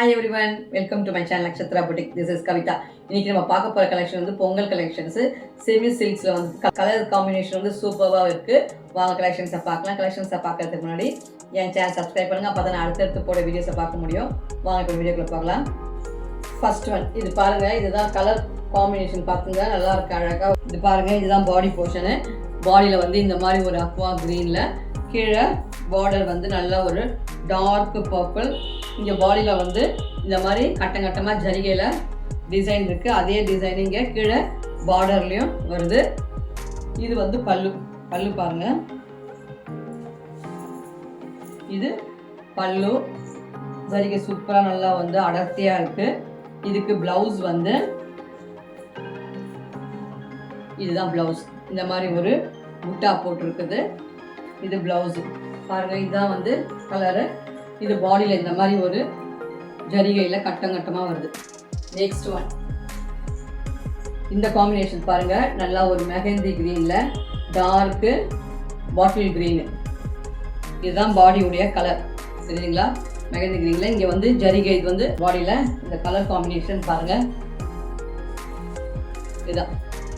Hi every one, welcome to my channel Nakshatra boutique. This is Kavitha. இன்னைக்கு நம்ம பார்க்க போகிற கலெக்ஷன் வந்து பொங்கல் கலெக்ஷன்ஸு. செமி சில்க்ஸில் வந்து கலர் காம்பினேஷன் வந்து சூப்பராக இருக்குது. வாங்க கலெக்ஷன்ஸை பார்க்கலாம். கலெக்ஷன்ஸை பார்க்கறதுக்கு முன்னாடி என் சேனல் சப்ஸ்கிரைப் பண்ணுங்கள். அப்போ தான் நான் அடுத்தடுத்து போட வீடியோஸை பார்க்க முடியும். வாங்க இப்போ வீடியோக்குள்ளே பார்க்கலாம். ஃபர்ஸ்ட் ஒன் இது பாருங்கள். இதுதான் கலர் காம்பினேஷன் பார்த்துங்க, நல்லா இருக்கு, அழகாக. இது பாருங்கள், இதுதான் பாடி போர்ஷனு. பாடியில் வந்து இந்த மாதிரி ஒரு அக்வா க்ரீனில், கீழே பார்டர் வந்து நல்லா ஒரு டார்க் பர்பிள். இங்கே பாடியில் வந்து இந்த மாதிரி கட்டமாக ஜரிகையில் டிசைன் இருக்குது. அதே டிசைன் இங்கே கீழே பார்டர்லேயும் வருது. இது வந்து பல்லு பாருங்கள். இது பல்லு ஜரிகை சூப்பராக நல்லா வந்து அடர்த்தியாக இருக்குது. இதுக்கு ப்ளவுஸ் வந்து இதுதான் ப்ளவுஸ். இந்த மாதிரி ஒரு புட்டா போட்டிருக்குது. இது ப்ளவுஸு பாருங்கள். இதுதான் வந்து கலரு. இது பாடியில் இந்த மாதிரி ஒரு ஜரிகையில் கட்டமாக வருது. நெக்ஸ்ட் ஒன் இந்த காம்பினேஷன் பாருங்கள். நல்லா ஒரு மெஹந்தி க்ரீனில் டார்க்கு பாட்டில் க்ரீனு. இதுதான் பாடியுடைய கலர், சரிங்களா? மெஹந்தி க்ரீனில் இங்கே வந்து ஜரிகை. இது வந்து பாடியில் இந்த கலர் காம்பினேஷன் பாருங்கள். இதுதான்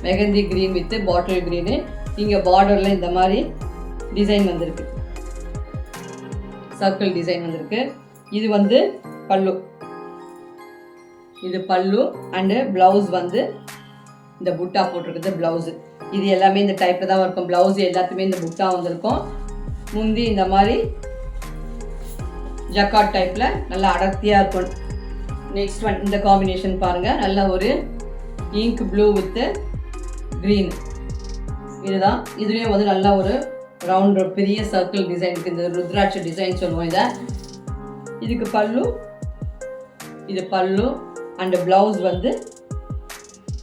mehndi green with bottle green. இங்கே பார்டரில் இந்த மாதிரி டிசைன் வந்திருக்கு, சர்க்கிள் டிசைன் வந்திருக்கு. இது வந்து பல்லு. இது பல்லு அண்டு ப்ளவுஸ் வந்து இந்த புட்டா போட்டிருக்குது ப்ளவுஸு. இது எல்லாமே இந்த டைப்பில் தான் இருக்கும். ப்ளவுஸ் எல்லாத்துமே இந்த புட்டா வந்திருக்கும். முந்தி இந்த மாதிரி ஜக்காட் டைப்பில் நல்லா அடர்த்தியாக இருக்கும். நெக்ஸ்ட் ஒன் இந்த காம்பினேஷன் பாருங்கள். நல்ல ஒரு இங்க் ப்ளூ வித்து க்ரீன். இதுதான். இதுலேயும் வந்து நல்லா ஒரு ரவுண்ட் பெரிய சர்க்கிள் டிசைன் இருக்குது. இந்த ருத்ராட்ச டிசைன் சொல்லுவோம் இதை. இதுக்கு பல்லு, இது பல்லு அண்டு ப்ளவுஸ் வந்து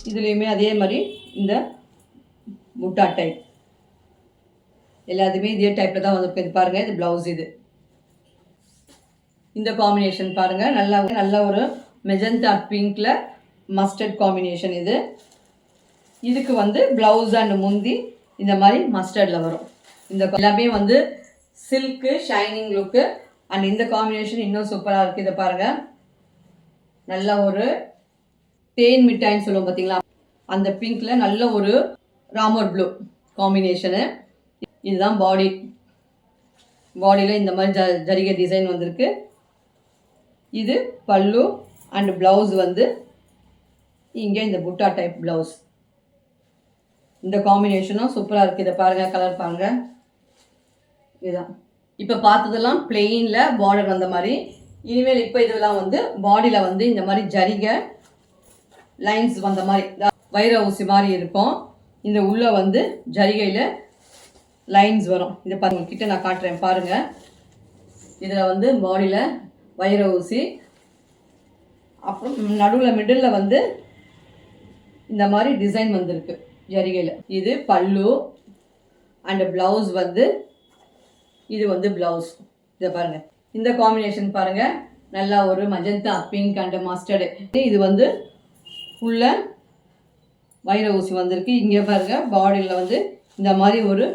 இதுலேயுமே அதே மாதிரி இந்த புட்டா டைப். எல்லாத்துமே இதே டைப்பில் தான் வந்துருக்கு. இது பாருங்கள், இது ப்ளவுஸ். இது இந்த காம்பினேஷன் பாருங்கள். நல்லா ஒரு மெஜந்தா பிங்க்கில் மஸ்டர்ட் காம்பினேஷன். இது இதுக்கு வந்து ப்ளவுஸ் அண்டு முந்தி இந்த மாதிரி மஸ்டர்டில் வரும். இந்த எல்லாமே வந்து சில்க்கு ஷைனிங் லுக்கு. அண்ட் இந்த காம்பினேஷன் இன்னும் சூப்பராக இருக்குது. இதை பாருங்கள். நல்ல ஒரு தேன் மிட்டாயின்னு சொல்லுவோம் பார்த்தீங்களா, அந்த பிங்க்கில் நல்ல ஒரு ராமர் ப்ளூ காம்பினேஷனு. இதுதான் பாடியில் இந்த மாதிரி ஜரிகை டிசைன் வந்திருக்கு. இது பல்லு அண்ட் ப்ளவுஸ் வந்து இங்கே இந்த புட்டா டைப் ப்ளவுஸ். இந்த காம்பினேஷனும் சூப்பராக இருக்குது. இதை பாருங்கள், கலர் பாருங்கள். இதுதான் இப்போ பார்த்ததெல்லாம் பிளெயினில் பார்டர் வந்த மாதிரி. இனிமேல் இப்போ இதெல்லாம் வந்து பாடியில் வந்து இந்த மாதிரி ஜரிகை லைன்ஸ் வந்த மாதிரி வைர ஊசி மாதிரி இருக்கும். இந்த உள்ளே வந்து ஜரிகையில் லைன்ஸ் வரும். இதை பாருங்க, கிட்ட நான் காட்டுறேன் பாருங்கள். இதில் வந்து பாடியில் வைர ஊசி, அப்புறம் நடுவில் மிடில் வந்து இந்த மாதிரி டிசைன் வந்திருக்கு ஜரிகையில். இது பல்லு அண்ட் ப்ளவுஸ் வந்து இது வந்து ப்ளவுஸ். இதை பாருங்கள். இந்த காம்பினேஷன் பாருங்கள். நல்லா ஒரு மஜந்தா பிங்க் அண்ட் மஸ்டர்டு. இது வந்து உள்ள வைர ஊசி வந்திருக்கு. இங்கே பாருங்கள், பாடியில் வந்து இந்த மாதிரி ஒரு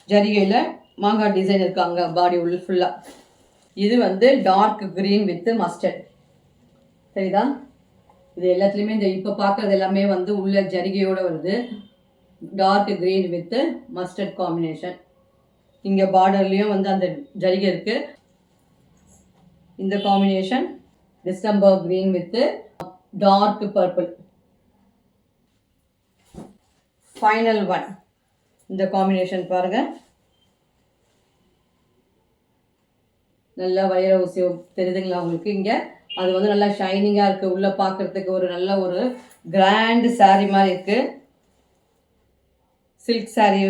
ஜரிகையில் மாங்காய் டிசைன் இருக்காங்க பாடி உள்ள ஃபுல்லாக. இது வந்து டார்க் க்ரீன் வித் மஸ்டர்ட், சரிதா? இது எல்லாத்துலேயுமே இந்த இப்போ பார்க்குறது எல்லாமே வந்து உள்ள ஜரிகையோடு வருது. Dark green with mustard combination. இங்கே பார்டர்லேயும் வந்து அந்த ஜரிகை இருக்குது. இந்த combination December green with dark purple. Final one இந்த காம்பினேஷன் பாருங்கள். நல்லா வைர ஊசி தெரியுதுங்களா உங்களுக்கு? இங்கே அது வந்து நல்லா ஷைனிங்காக இருக்குது. உள்ளே பார்க்குறதுக்கு ஒரு நல்ல ஒரு கிராண்ட் சாரீ மாதிரி இருக்குது. சில்க் சாரீ,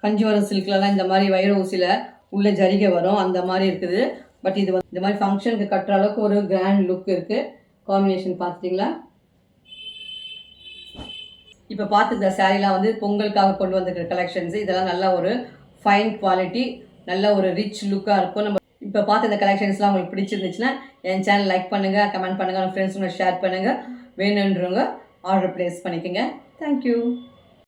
கஞ்சிவரம் சில்க்லலாம் இந்த மாதிரி வைர ஊசியில் உள்ள ஜரிகை வரும், அந்த மாதிரி இருக்குது. பட் இது வந்து இந்த மாதிரி ஃபங்க்ஷனுக்கு கட்டுற அளவுக்கு ஒரு கிராண்ட் லுக் இருக்குது. காம்பினேஷன் பார்த்துட்டிங்களா? இப்போ பார்த்துக்கிற சாரீலாம் வந்து பொங்கலுக்காக கொண்டு வந்துருக்கிற கலெக்ஷன்ஸு. இதெல்லாம் நல்ல ஒரு ஃபைன் குவாலிட்டி, நல்ல ஒரு ரிச் லுக்காக இருக்கும். நம்ம இப்போ பார்த்து இந்த கலெக்ஷன்ஸ்லாம் உங்களுக்கு பிடிச்சிருந்துச்சுன்னா என் சேனல் லைக் பண்ணுங்கள், கமெண்ட் பண்ணுங்கள், உங்கள் ஃப்ரெண்ட்ஸுங்களை ஷேர் பண்ணுங்கள். வேணுன்றவங்க ஆர்டர் ப்ளேஸ் பண்ணிக்கோங்க. தேங்க்யூ.